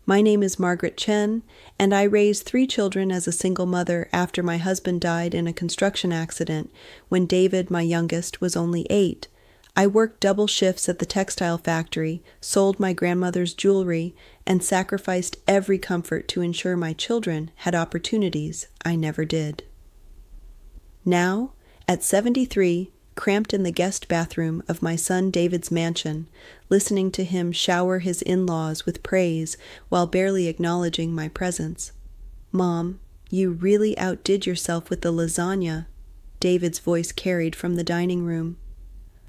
My name is Margaret Chen, and I raised 3 children as a single mother after my husband died in a construction accident when David, my youngest, was only 8. I worked double shifts at the textile factory, sold my grandmother's jewelry, and sacrificed every comfort to ensure my children had opportunities I never did. Now, at 73, cramped in the guest bathroom of my son David's mansion, listening to him shower his in-laws with praise while barely acknowledging my presence. "Mom, you really outdid yourself with the lasagna," David's voice carried from the dining room.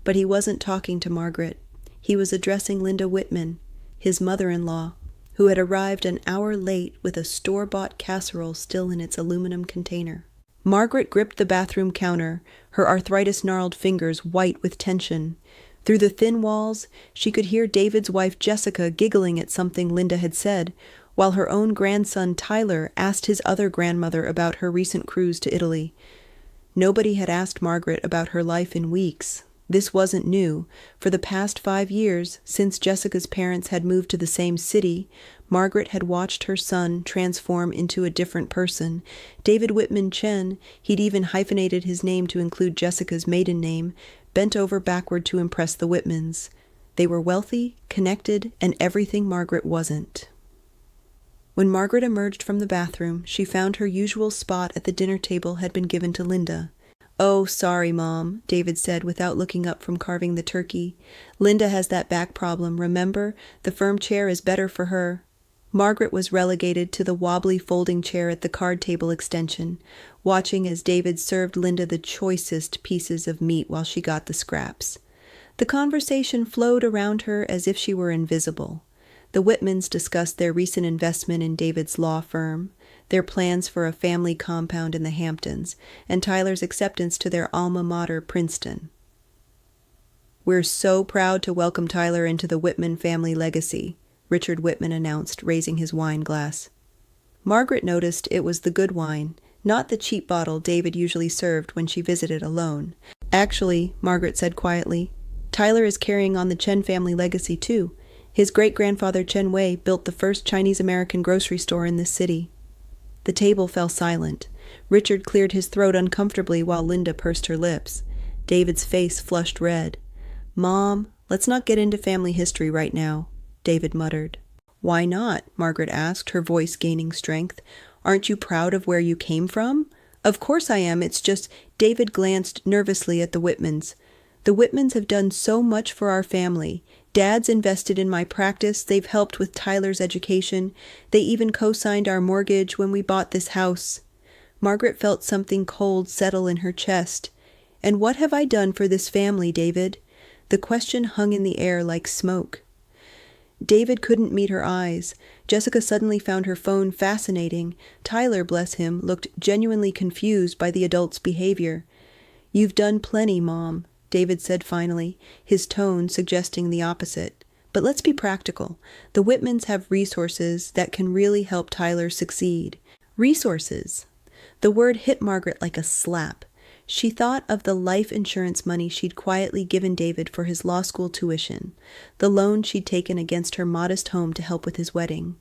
But he wasn't talking to Margaret. He was addressing Linda Whitman, his mother-in-law, who had arrived an hour late with a store-bought casserole still in its aluminum container. Margaret gripped the bathroom counter, her arthritis-gnarled fingers white with tension. Through the thin walls, she could hear David's wife Jessica giggling at something Linda had said, while her own grandson Tyler asked his other grandmother about her recent cruise to Italy. Nobody had asked Margaret about her life in weeks. This wasn't new. For the past 5 years, since Jessica's parents had moved to the same city, Margaret had watched her son transform into a different person. David Whitman Chen, he'd even hyphenated his name to include Jessica's maiden name, bent over backward to impress the Whitmans. They were wealthy, connected, and everything Margaret wasn't. When Margaret emerged from the bathroom, she found her usual spot at the dinner table had been given to Linda. "Oh, sorry, Mom," David said without looking up from carving the turkey. "Linda has that back problem, remember? The firm chair is better for her." Margaret was relegated to the wobbly folding chair at the card table extension, watching as David served Linda the choicest pieces of meat while she got the scraps. The conversation flowed around her as if she were invisible. The Whitmans discussed their recent investment in David's law firm, their plans for a family compound in the Hamptons, and Tyler's acceptance to their alma mater, Princeton. "We're so proud to welcome Tyler into the Whitman family legacy," Richard Whitman announced, raising his wine glass. Margaret noticed it was the good wine, not the cheap bottle David usually served when she visited alone. "Actually," Margaret said quietly, "Tyler is carrying on the Chen family legacy too. His great-grandfather Chen Wei built the first Chinese-American grocery store in this city." The table fell silent. Richard cleared his throat uncomfortably while Linda pursed her lips. David's face flushed red. "Mom, let's not get into family history right now," David muttered. "Why not?" Margaret asked, her voice gaining strength. "Aren't you proud of where you came from?" "Of course I am, it's just—" David glanced nervously at the Whitmans. "The Whitmans have done so much for our family. Dad's invested in my practice, they've helped with Tyler's education, they even co-signed our mortgage when we bought this house." Margaret felt something cold settle in her chest. "And what have I done for this family, David?" The question hung in the air like smoke. David couldn't meet her eyes. Jessica suddenly found her phone fascinating. Tyler, bless him, looked genuinely confused by the adult's behavior. "You've done plenty, Mom," David said finally, his tone suggesting the opposite. "But let's be practical. The Whitmans have resources that can really help Tyler succeed." Resources. The word hit Margaret like a slap. She thought of the life insurance money she'd quietly given David for his law school tuition, the loan she'd taken against her modest home to help with his wedding,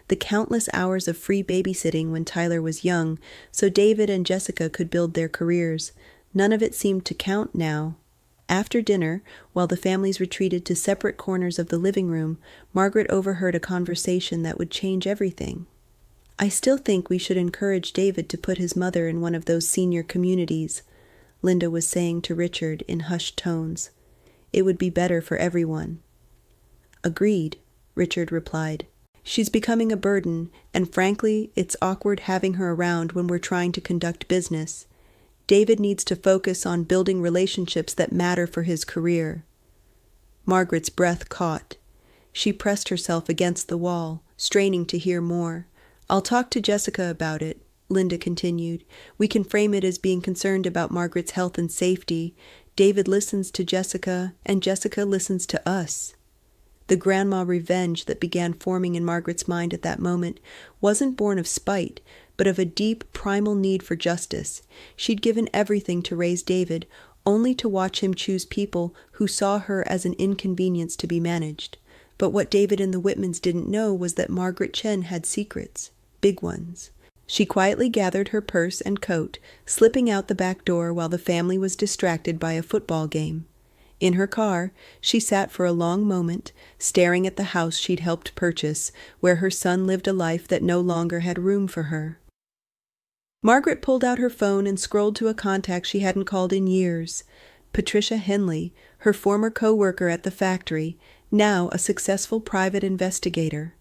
the countless hours of free babysitting when Tyler was young so David and Jessica could build their careers. None of it seemed to count now. After dinner, while the families retreated to separate corners of the living room, Margaret overheard a conversation that would change everything. "I still think we should encourage David to put his mother in one of those senior communities," Linda was saying to Richard in hushed tones. "It would be better for everyone." "Agreed," Richard replied. "She's becoming a burden, and frankly, it's awkward having her around when we're trying to conduct business. David needs to focus on building relationships that matter for his career." Margaret's breath caught. She pressed herself against the wall, straining to hear more. "I'll talk to Jessica about it," Linda continued. "We can frame it as being concerned about Margaret's health and safety. David listens to Jessica, and Jessica listens to us." The grandma revenge that began forming in Margaret's mind at that moment wasn't born of spite, but of a deep, primal need for justice. She'd given everything to raise David, only to watch him choose people who saw her as an inconvenience to be managed. But what David and the Whitmans didn't know was that Margaret Chen had secrets, big ones. She quietly gathered her purse and coat, slipping out the back door while the family was distracted by a football game. In her car, she sat for a long moment, staring at the house she'd helped purchase, where her son lived a life that no longer had room for her. Margaret pulled out her phone and scrolled to a contact she hadn't called in years. Patricia Henley, her former co-worker at the factory, now a successful private investigator.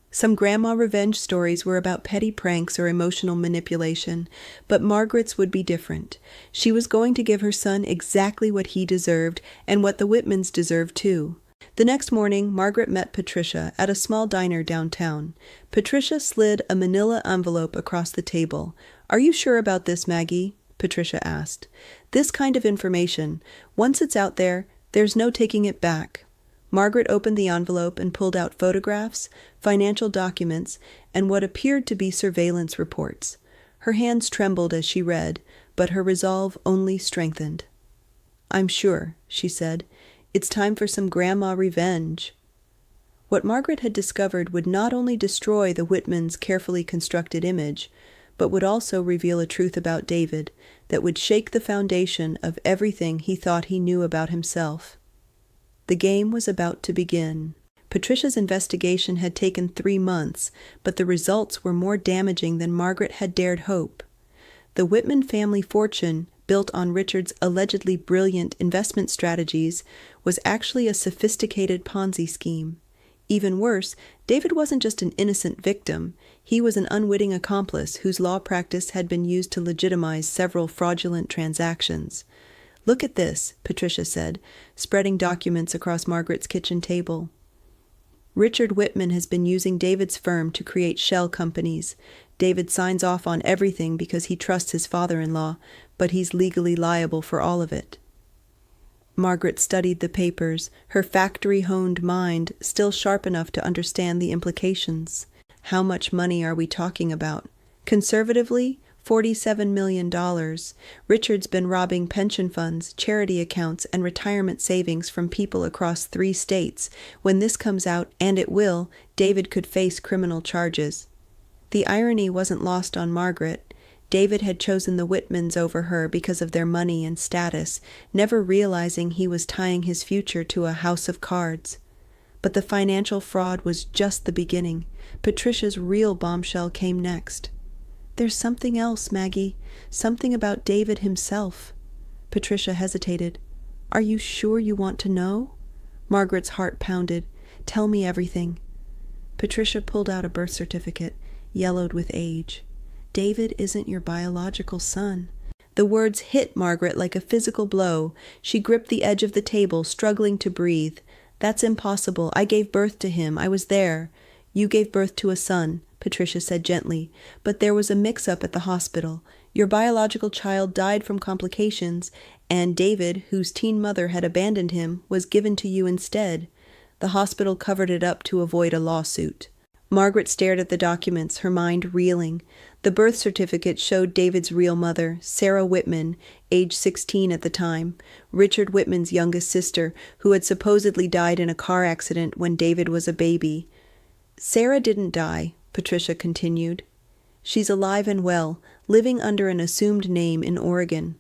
Some grandma revenge stories were about petty pranks or emotional manipulation, but Margaret's would be different. She was going to give her son exactly what he deserved and what the Whitmans deserved too. The next morning, Margaret met Patricia at a small diner downtown. Patricia slid a manila envelope across the table. "Are you sure about this, Maggie?" Patricia asked. "This kind of information, once it's out there, there's no taking it back." Margaret opened the envelope and pulled out photographs, financial documents, and what appeared to be surveillance reports. Her hands trembled as she read, but her resolve only strengthened. "I'm sure," she said. "It's time for some grandma revenge." What Margaret had discovered would not only destroy the Whitmans' carefully constructed image, but would also reveal a truth about David that would shake the foundation of everything he thought he knew about himself. The game was about to begin. Patricia's investigation had taken 3 months, but the results were more damaging than Margaret had dared hope. The Whitman family fortune, built on Richard's allegedly brilliant investment strategies, was actually a sophisticated Ponzi scheme. Even worse, David wasn't just an innocent victim. He was an unwitting accomplice whose law practice had been used to legitimize several fraudulent transactions. "Look at this," Patricia said, spreading documents across Margaret's kitchen table. "Richard Whitman has been using David's firm to create shell companies. David signs off on everything because he trusts his father-in-law, but he's legally liable for all of it." Margaret studied the papers, her factory-honed mind still sharp enough to understand the implications. How much money are we talking about? Conservatively, $47 million. Richard's been robbing pension funds, charity accounts, and retirement savings from people across 3 states. When this comes out, and it will, David could face criminal charges. The irony wasn't lost on Margaret. David had chosen the Whitmans over her because of their money and status, never realizing he was tying his future to a house of cards. But the financial fraud was just the beginning. Patricia's real bombshell came next. "There's something else, Maggie. Something about David himself." Patricia hesitated. "Are you sure you want to know?" Margaret's heart pounded. "Tell me everything." Patricia pulled out a birth certificate, yellowed with age. "David isn't your biological son." The words hit Margaret like a physical blow. She gripped the edge of the table, struggling to breathe. "That's impossible. I gave birth to him. I was there." "You gave birth to a son," Patricia said gently, "but there was a mix-up at the hospital. Your biological child died from complications, and David, whose teen mother had abandoned him, was given to you instead. The hospital covered it up to avoid a lawsuit." Margaret stared at the documents, her mind reeling. The birth certificate showed David's real mother, Sarah Whitman, age 16 at the time, Richard Whitman's youngest sister, who had supposedly died in a car accident when David was a baby. "Sarah didn't die," Patricia continued. "She's alive and well, living under an assumed name in Oregon.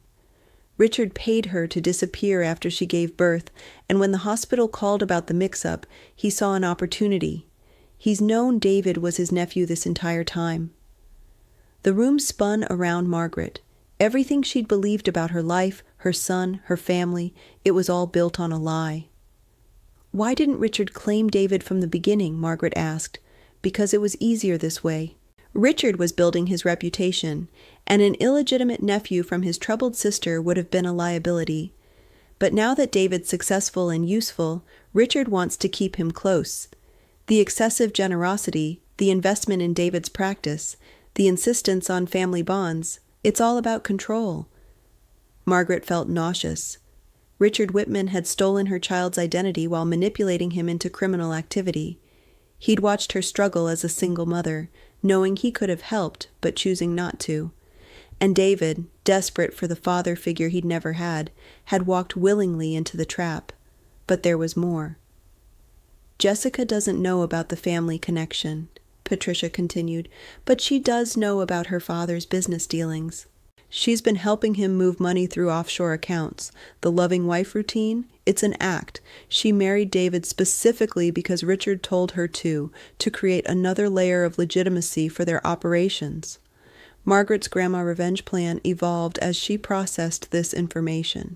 Richard paid her to disappear after she gave birth, and when the hospital called about the mix-up, he saw an opportunity. He's known David was his nephew this entire time." The room spun around Margaret. Everything she'd believed about her life, her son, her family, it was all built on a lie. "Why didn't Richard claim David from the beginning?" Margaret asked. "Because it was easier this way. Richard was building his reputation, and an illegitimate nephew from his troubled sister would have been a liability. But now that David's successful and useful, Richard wants to keep him close. The excessive generosity, the investment in David's practice, the insistence on family bonds, it's all about control." Margaret felt nauseous. Richard Whitman had stolen her child's identity while manipulating him into criminal activity. He'd watched her struggle as a single mother, knowing he could have helped, but choosing not to. And David, desperate for the father figure he'd never had walked willingly into the trap. But there was more. Jessica doesn't know about the family connection, Patricia continued, but she does know about her father's business dealings. She's been helping him move money through offshore accounts. The loving wife routine? It's an act. She married David specifically because Richard told her to create another layer of legitimacy for their operations. Margaret's grandma revenge plan evolved as she processed this information.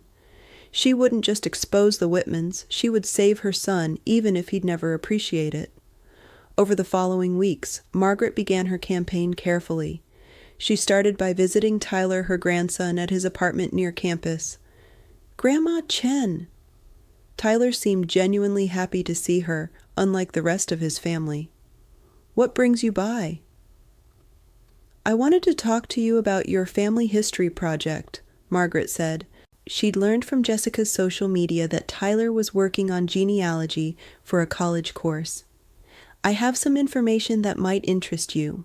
She wouldn't just expose the Whitmans, she would save her son, even if he'd never appreciate it. Over the following weeks, Margaret began her campaign carefully. She started by visiting Tyler, her grandson, at his apartment near campus. "Grandma Chen." Tyler seemed genuinely happy to see her, unlike the rest of his family. "What brings you by?" "I wanted to talk to you about your family history project," Margaret said. She'd learned from Jessica's social media that Tyler was working on genealogy for a college course. "I have some information that might interest you."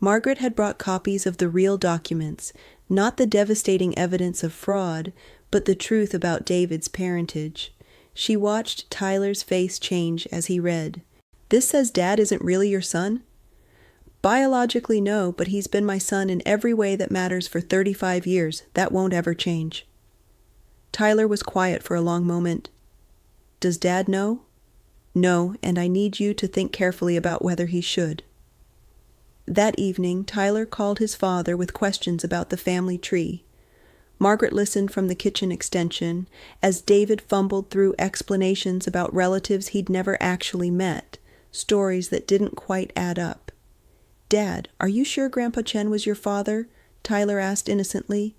Margaret had brought copies of the real documents, not the devastating evidence of fraud, but the truth about David's parentage. She watched Tyler's face change as he read. "This says Dad isn't really your son?" "Biologically, no, but he's been my son in every way that matters for 35 years. That won't ever change." Tyler was quiet for a long moment. "Does Dad know?" "No, and I need you to think carefully about whether he should." That evening, Tyler called his father with questions about the family tree. Margaret listened from the kitchen extension as David fumbled through explanations about relatives he'd never actually met, stories that didn't quite add up. "Dad, are you sure Grandpa Chen was your father?" Tyler asked innocently.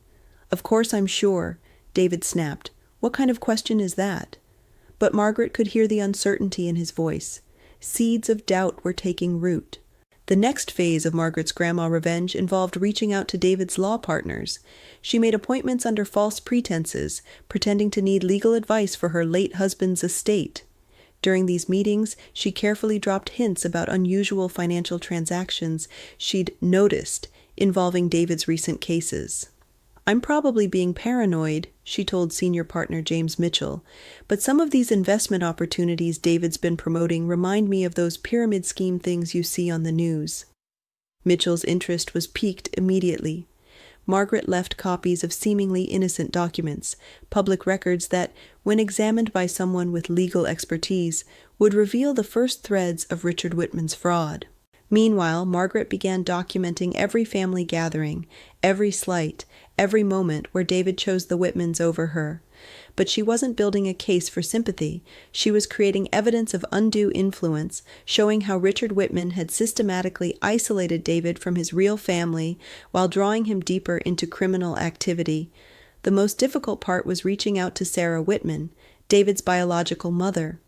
"Of course I'm sure," David snapped. "What kind of question is that?" But Margaret could hear the uncertainty in his voice. Seeds of doubt were taking root. The next phase of Margaret's grandma revenge involved reaching out to David's law partners. She made appointments under false pretenses, pretending to need legal advice for her late husband's estate. During these meetings, she carefully dropped hints about unusual financial transactions she'd noticed involving David's recent cases. "I'm probably being paranoid," she told senior partner James Mitchell, "but some of these investment opportunities David's been promoting remind me of those pyramid scheme things you see on the news." Mitchell's interest was piqued immediately. Margaret left copies of seemingly innocent documents, public records that, when examined by someone with legal expertise, would reveal the first threads of Richard Whitman's fraud. Meanwhile, Margaret began documenting every family gathering, every slight, every moment where David chose the Whitmans over her. But she wasn't building a case for sympathy. She was creating evidence of undue influence, showing how Richard Whitman had systematically isolated David from his real family while drawing him deeper into criminal activity. The most difficult part was reaching out to Sarah Whitman, David's biological mother.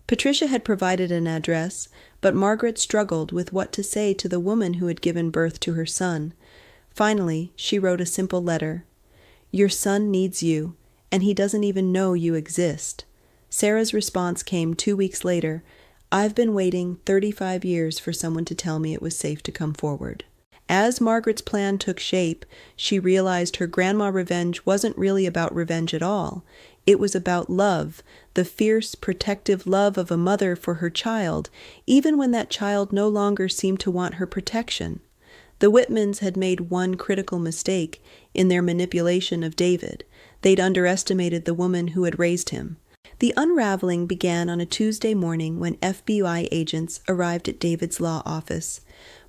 Patricia had provided an address, but Margaret struggled with what to say to the woman who had given birth to her son. Finally, she wrote a simple letter. "Your son needs you, and he doesn't even know you exist." Sarah's response came 2 weeks later. "I've been waiting 35 years for someone to tell me it was safe to come forward." As Margaret's plan took shape, she realized her grandma revenge wasn't really about revenge at all. It was about love, the fierce, protective love of a mother for her child, even when that child no longer seemed to want her protection. The Whitmans had made one critical mistake in their manipulation of David. They'd underestimated the woman who had raised him. The unraveling began on a Tuesday morning when FBI agents arrived at David's law office.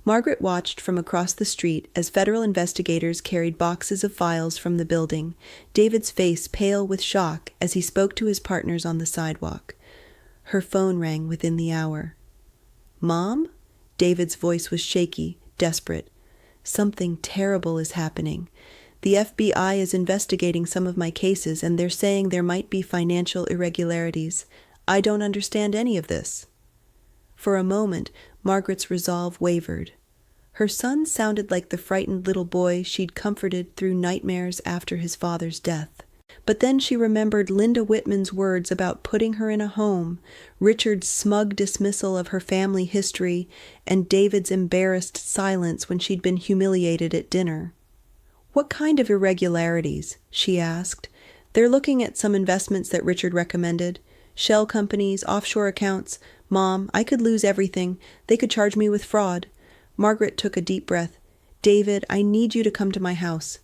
Margaret watched from across the street as federal investigators carried boxes of files from the building, David's face pale with shock as he spoke to his partners on the sidewalk. Her phone rang within the hour. "Mom?" David's voice was shaky, desperate. "Something terrible is happening. The FBI is investigating some of my cases, and they're saying there might be financial irregularities. I don't understand any of this." For a moment, Margaret's resolve wavered. Her son sounded like the frightened little boy she'd comforted through nightmares after his father's death. But then she remembered Linda Whitman's words about putting her in a home, Richard's smug dismissal of her family history, and David's embarrassed silence when she'd been humiliated at dinner. "What kind of irregularities?" she asked. "They're looking at some investments that Richard recommended. Shell companies, offshore accounts, Mom, I could lose everything. They could charge me with fraud. Margaret took a deep breath. David, I need you to come to my house.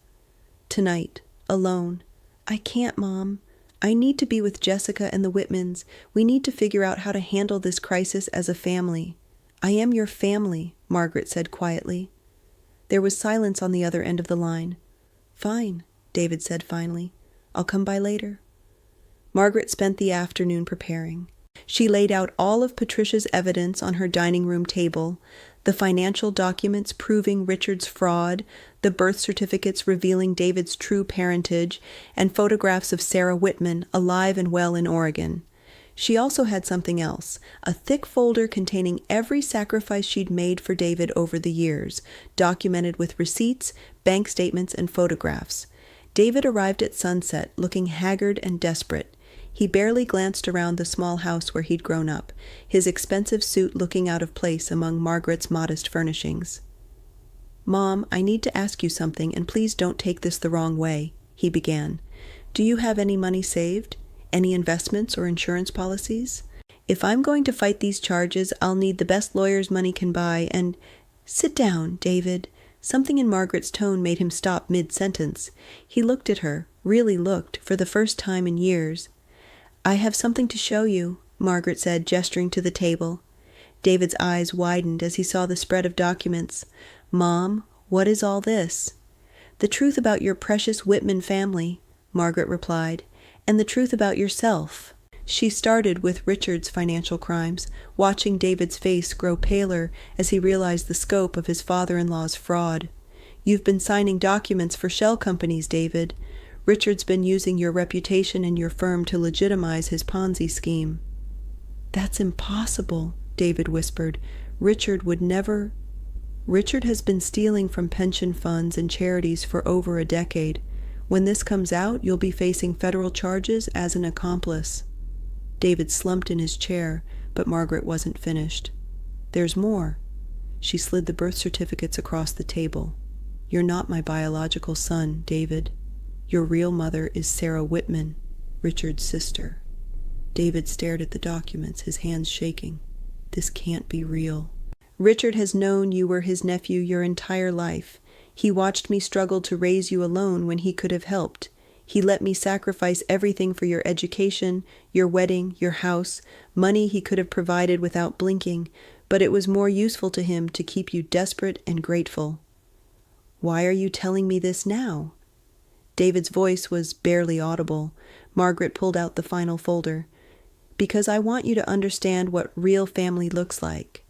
Tonight, alone. I can't, Mom. I need to be with Jessica and the Whitmans. We need to figure out how to handle this crisis as a family. I am your family, Margaret said quietly. There was silence on the other end of the line. Fine, David said finally. I'll come by later. Margaret spent the afternoon preparing. She laid out all of Patricia's evidence on her dining room table, the financial documents proving Richard's fraud, the birth certificates revealing David's true parentage, and photographs of Sarah Whitman alive and well in Oregon. She also had something else, a thick folder containing every sacrifice she'd made for David over the years, documented with receipts, bank statements, and photographs. David arrived at sunset, looking haggard and desperate. He barely glanced around the small house where he'd grown up, his expensive suit looking out of place among Margaret's modest furnishings. Mom, I need to ask you something, and please don't take this the wrong way, he began. Do you have any money saved? Any investments or insurance policies? If I'm going to fight these charges, I'll need the best lawyers money can buy, and— Sit down, David. Something in Margaret's tone made him stop mid-sentence. He looked at her, really looked, for the first time in years. I have something to show you, Margaret said, gesturing to the table. David's eyes widened as he saw the spread of documents. Mom, what is all this? The truth about your precious Whitman family, Margaret replied, and the truth about yourself. She started with Richard's financial crimes, watching David's face grow paler as he realized the scope of his father-in-law's fraud. You've been signing documents for shell companies, David. Richard's been using your reputation and your firm to legitimize his Ponzi scheme. That's impossible, David whispered. Richard has been stealing from pension funds and charities for over a decade. When this comes out, you'll be facing federal charges as an accomplice. David slumped in his chair, but Margaret wasn't finished. There's more. She slid the birth certificates across the table. You're not my biological son, David. Your real mother is Sarah Whitman, Richard's sister. David stared at the documents, his hands shaking. This can't be real. Richard has known you were his nephew your entire life. He watched me struggle to raise you alone when he could have helped. He let me sacrifice everything for your education, your wedding, your house, money he could have provided without blinking, but it was more useful to him to keep you desperate and grateful. Why are you telling me this now? David's voice was barely audible. Margaret pulled out the final folder. Because I want you to understand what real family looks like.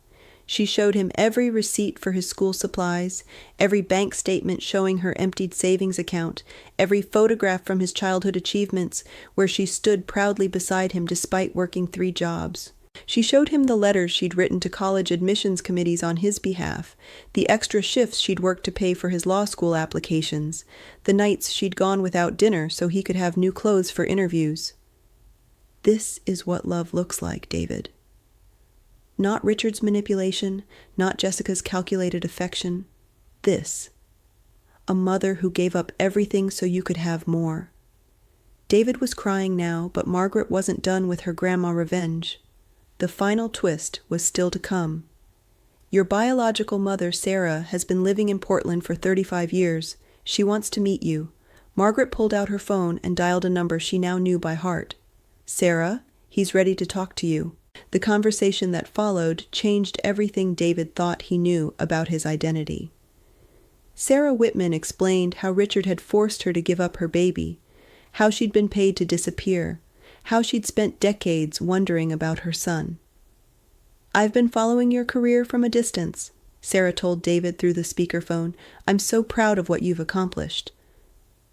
She showed him every receipt for his school supplies, every bank statement showing her emptied savings account, every photograph from his childhood achievements, where she stood proudly beside him despite working 3 jobs. She showed him the letters she'd written to college admissions committees on his behalf, the extra shifts she'd worked to pay for his law school applications, the nights she'd gone without dinner so he could have new clothes for interviews. This is what love looks like, David. Not Richard's manipulation, not Jessica's calculated affection. This. A mother who gave up everything so you could have more. David was crying now, but Margaret wasn't done with her grandma revenge. The final twist was still to come. Your biological mother, Sarah, has been living in Portland for 35 years. She wants to meet you. Margaret pulled out her phone and dialed a number she now knew by heart. Sarah, he's ready to talk to you. The conversation that followed changed everything David thought he knew about his identity. Sarah Whitman explained how Richard had forced her to give up her baby, how she'd been paid to disappear, how she'd spent decades wondering about her son. I've been following your career from a distance, Sarah told David through the speakerphone. I'm so proud of what you've accomplished.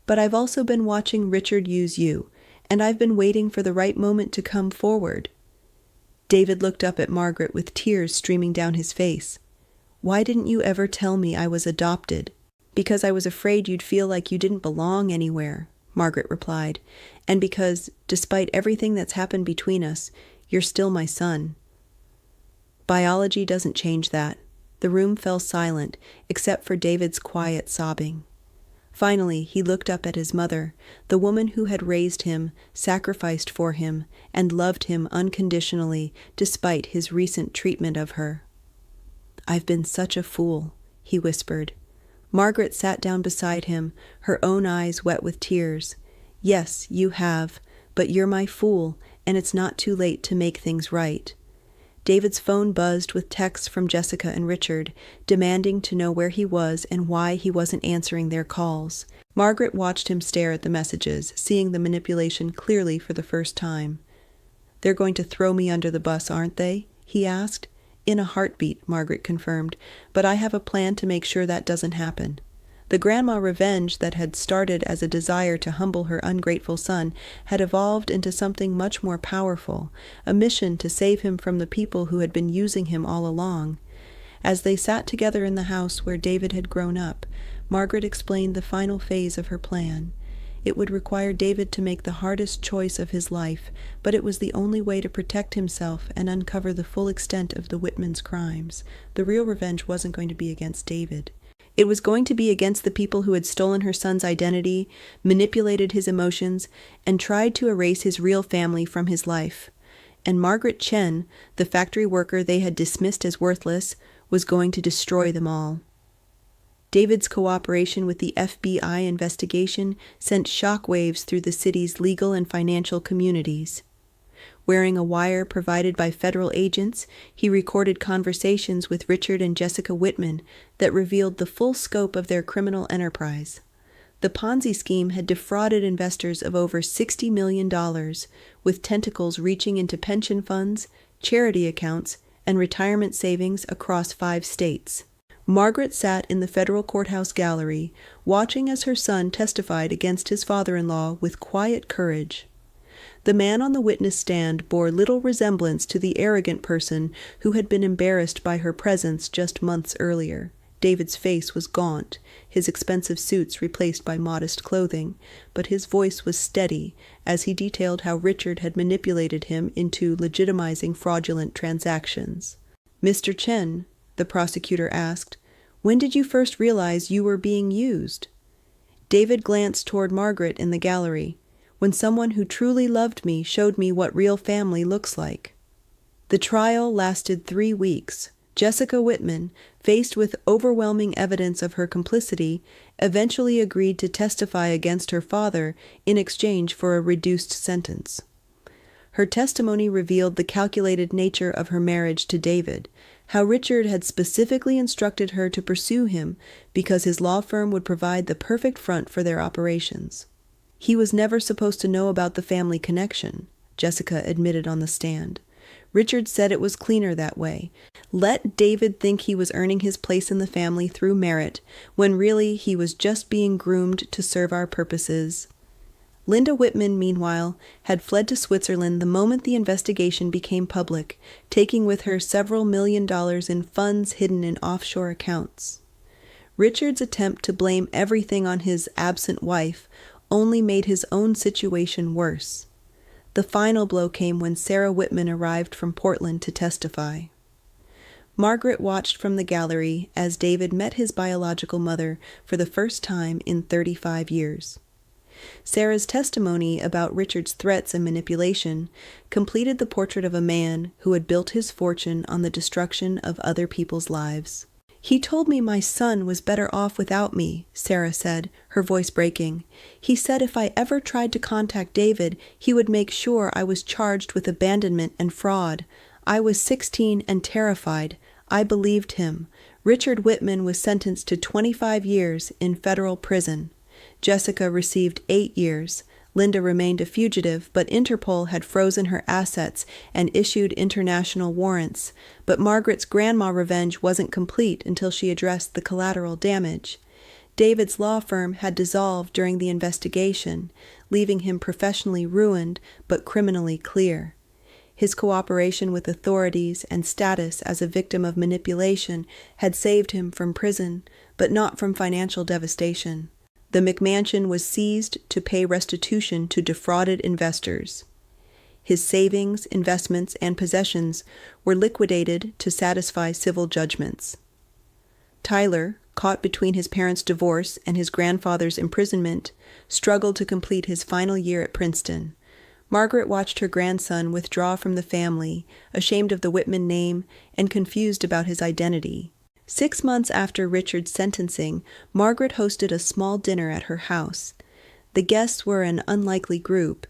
But I've also been watching Richard use you, and I've been waiting for the right moment to come forward. David looked up at Margaret with tears streaming down his face. Why didn't you ever tell me I was adopted? Because I was afraid you'd feel like you didn't belong anywhere, Margaret replied, and because, despite everything that's happened between us, you're still my son. Biology doesn't change that. The room fell silent, except for David's quiet sobbing. Finally, he looked up at his mother, the woman who had raised him, sacrificed for him, and loved him unconditionally despite his recent treatment of her. "I've been such a fool," he whispered. Margaret sat down beside him, her own eyes wet with tears. "Yes, you have, but you're my fool, and it's not too late to make things right." David's phone buzzed with texts from Jessica and Richard, demanding to know where he was and why he wasn't answering their calls. Margaret watched him stare at the messages, seeing the manipulation clearly for the first time. "They're going to throw me under the bus, aren't they?" he asked. "In a heartbeat," Margaret confirmed, "but I have a plan to make sure that doesn't happen." The grandma revenge that had started as a desire to humble her ungrateful son had evolved into something much more powerful, a mission to save him from the people who had been using him all along. As they sat together in the house where David had grown up, Margaret explained the final phase of her plan. It would require David to make the hardest choice of his life, but it was the only way to protect himself and uncover the full extent of the Whitmans' crimes. The real revenge wasn't going to be against David. It was going to be against the people who had stolen her son's identity, manipulated his emotions, and tried to erase his real family from his life. And Margaret Chen, the factory worker they had dismissed as worthless, was going to destroy them all. David's cooperation with the FBI investigation sent shockwaves through the city's legal and financial communities. Wearing a wire provided by federal agents, he recorded conversations with Richard and Jessica Whitman that revealed the full scope of their criminal enterprise. The Ponzi scheme had defrauded investors of over $60 million, with tentacles reaching into pension funds, charity accounts, and retirement savings across 5 states. Margaret sat in the federal courthouse gallery, watching as her son testified against his father-in-law with quiet courage. The man on the witness stand bore little resemblance to the arrogant person who had been embarrassed by her presence just months earlier. David's face was gaunt, his expensive suits replaced by modest clothing, but his voice was steady as he detailed how Richard had manipulated him into legitimizing fraudulent transactions. "Mr. Chen," the prosecutor asked, "when did you first realize you were being used?" David glanced toward Margaret in the gallery. "When someone who truly loved me showed me what real family looks like." The trial lasted 3 weeks. Jessica Whitman, faced with overwhelming evidence of her complicity, eventually agreed to testify against her father in exchange for a reduced sentence. Her testimony revealed the calculated nature of her marriage to David, how Richard had specifically instructed her to pursue him because his law firm would provide the perfect front for their operations. "He was never supposed to know about the family connection," Jessica admitted on the stand. "Richard said it was cleaner that way. Let David think he was earning his place in the family through merit, when really he was just being groomed to serve our purposes." Linda Whitman, meanwhile, had fled to Switzerland the moment the investigation became public, taking with her several $millions in funds hidden in offshore accounts. Richard's attempt to blame everything on his absent wife only made his own situation worse. The final blow came when Sarah Whitman arrived from Portland to testify. Margaret watched from the gallery as David met his biological mother for the first time in 35 years. Sarah's testimony about Richard's threats and manipulation completed the portrait of a man who had built his fortune on the destruction of other people's lives. "He told me my son was better off without me," Sarah said, her voice breaking. "He said if I ever tried to contact David, he would make sure I was charged with abandonment and fraud. I was 16 and terrified. I believed him." Richard Whitman was sentenced to 25 years in federal prison. Jessica received 8 years. Linda remained a fugitive, but Interpol had frozen her assets and issued international warrants. But Margaret's grandma revenge wasn't complete until she addressed the collateral damage. David's law firm had dissolved during the investigation, leaving him professionally ruined but criminally clear. His cooperation with authorities and status as a victim of manipulation had saved him from prison, but not from financial devastation. The McMansion was seized to pay restitution to defrauded investors. His savings, investments, and possessions were liquidated to satisfy civil judgments. Tyler, caught between his parents' divorce and his grandfather's imprisonment, struggled to complete his final year at Princeton. Margaret watched her grandson withdraw from the family, ashamed of the Whitman name and confused about his identity. 6 months after Richard's sentencing, Margaret hosted a small dinner at her house. The guests were an unlikely group: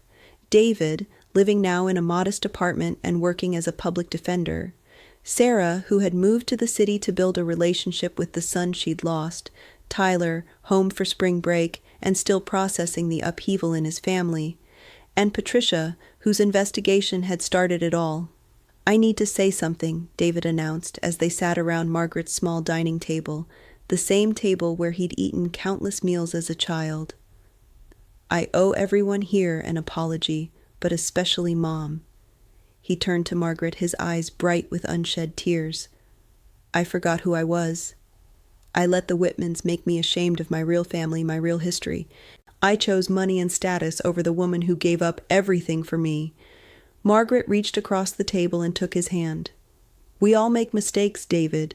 David, living now in a modest apartment and working as a public defender; Sarah, who had moved to the city to build a relationship with the son she'd lost; Tyler, home for spring break and still processing the upheaval in his family; and Patricia, whose investigation had started it all. "I need to say something," David announced as they sat around Margaret's small dining table, the same table where he'd eaten countless meals as a child. "I owe everyone here an apology, but especially Mom." He turned to Margaret, his eyes bright with unshed tears. "I forgot who I was. I let the Whitmans make me ashamed of my real family, my real history. I chose money and status over the woman who gave up everything for me." Margaret reached across the table and took his hand. "We all make mistakes, David.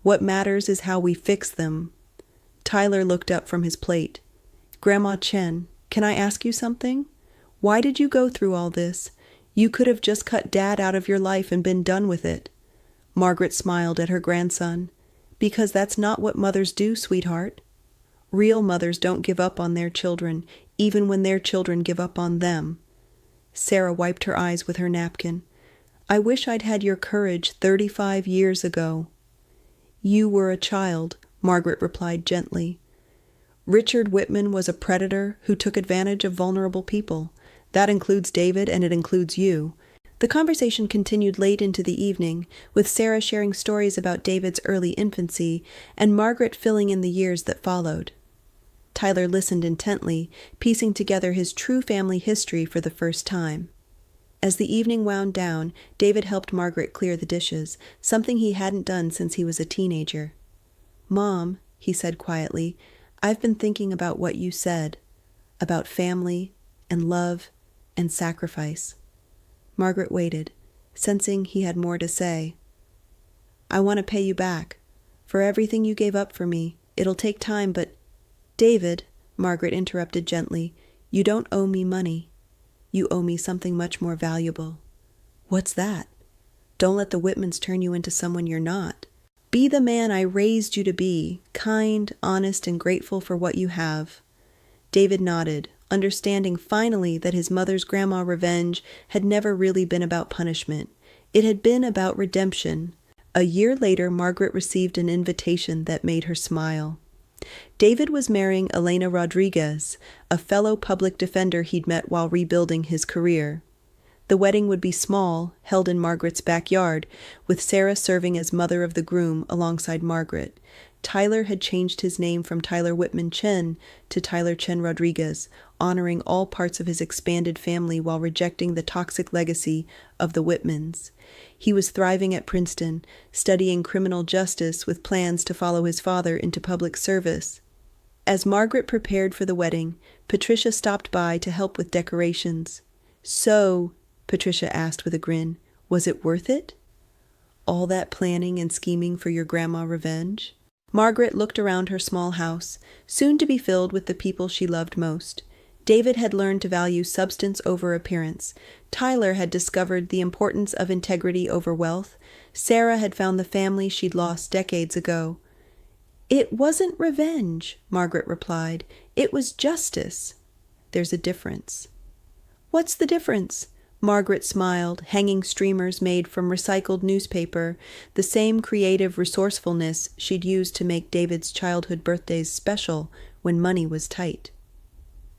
What matters is how we fix them." Tyler looked up from his plate. "Grandma Chen, can I ask you something? Why did you go through all this? You could have just cut Dad out of your life and been done with it." Margaret smiled at her grandson. "Because that's not what mothers do, sweetheart. Real mothers don't give up on their children, even when their children give up on them." Sarah wiped her eyes with her napkin. "I wish I'd had your courage 35 years ago." "You were a child," Margaret replied gently. "Richard Whitman was a predator who took advantage of vulnerable people. That includes David, and it includes you." The conversation continued late into the evening, with Sarah sharing stories about David's early infancy and Margaret filling in the years that followed. Tyler listened intently, piecing together his true family history for the first time. As the evening wound down, David helped Margaret clear the dishes, something he hadn't done since he was a teenager. "Mom," he said quietly, "I've been thinking about what you said, about family and love and sacrifice." Margaret waited, sensing he had more to say. "I want to pay you back for everything you gave up for me. It'll take time, but—" "David," Margaret interrupted gently, "you don't owe me money. You owe me something much more valuable." "What's that?" "Don't let the Whitmans turn you into someone you're not. Be the man I raised you to be, kind, honest, and grateful for what you have." David nodded, understanding finally that his mother's grandma revenge had never really been about punishment. It had been about redemption. A year later, Margaret received an invitation that made her smile. David was marrying Elena Rodriguez, a fellow public defender he'd met while rebuilding his career. The wedding would be small, held in Margaret's backyard, with Sarah serving as mother of the groom alongside Margaret. Tyler had changed his name from Tyler Whitman Chen to Tyler Chen Rodriguez, honoring all parts of his expanded family while rejecting the toxic legacy of the Whitmans. He was thriving at Princeton, studying criminal justice with plans to follow his father into public service. As Margaret prepared for the wedding, Patricia stopped by to help with decorations. "So," Patricia asked with a grin, "was it worth it? All that planning and scheming for your grandma revenge?" Margaret looked around her small house, soon to be filled with the people she loved most. David had learned to value substance over appearance. Tyler had discovered the importance of integrity over wealth. Sarah had found the family she'd lost decades ago. "It wasn't revenge," Margaret replied. "It was justice." "There's a difference." "What's the difference?" Margaret smiled, hanging streamers made from recycled newspaper, the same creative resourcefulness she'd used to make David's childhood birthdays special when money was tight.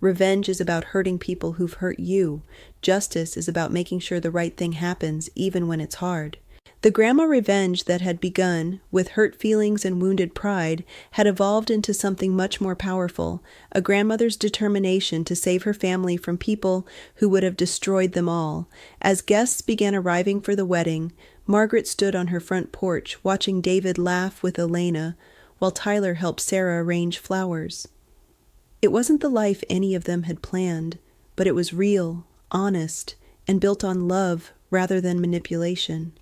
"Revenge is about hurting people who've hurt you. Justice is about making sure the right thing happens, even when it's hard." The grandma revenge that had begun with hurt feelings and wounded pride had evolved into something much more powerful, a grandmother's determination to save her family from people who would have destroyed them all. As guests began arriving for the wedding, Margaret stood on her front porch watching David laugh with Elena, while Tyler helped Sarah arrange flowers. It wasn't the life any of them had planned, but it was real, honest, and built on love rather than manipulation.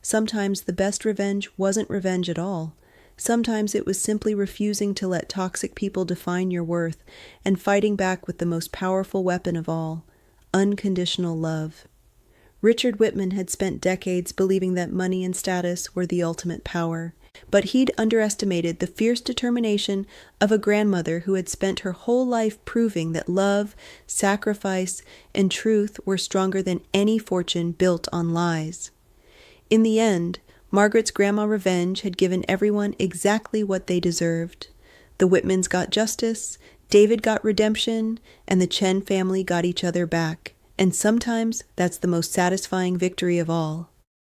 Sometimes the best revenge wasn't revenge at all. Sometimes it was simply refusing to let toxic people define your worth and fighting back with the most powerful weapon of all, unconditional love. Richard Whitman had spent decades believing that money and status were the ultimate power, but he'd underestimated the fierce determination of a grandmother who had spent her whole life proving that love, sacrifice, and truth were stronger than any fortune built on lies. In the end, Margaret's grandma revenge had given everyone exactly what they deserved. The Whitmans got justice, David got redemption, and the Chen family got each other back. And sometimes that's the most satisfying victory of all.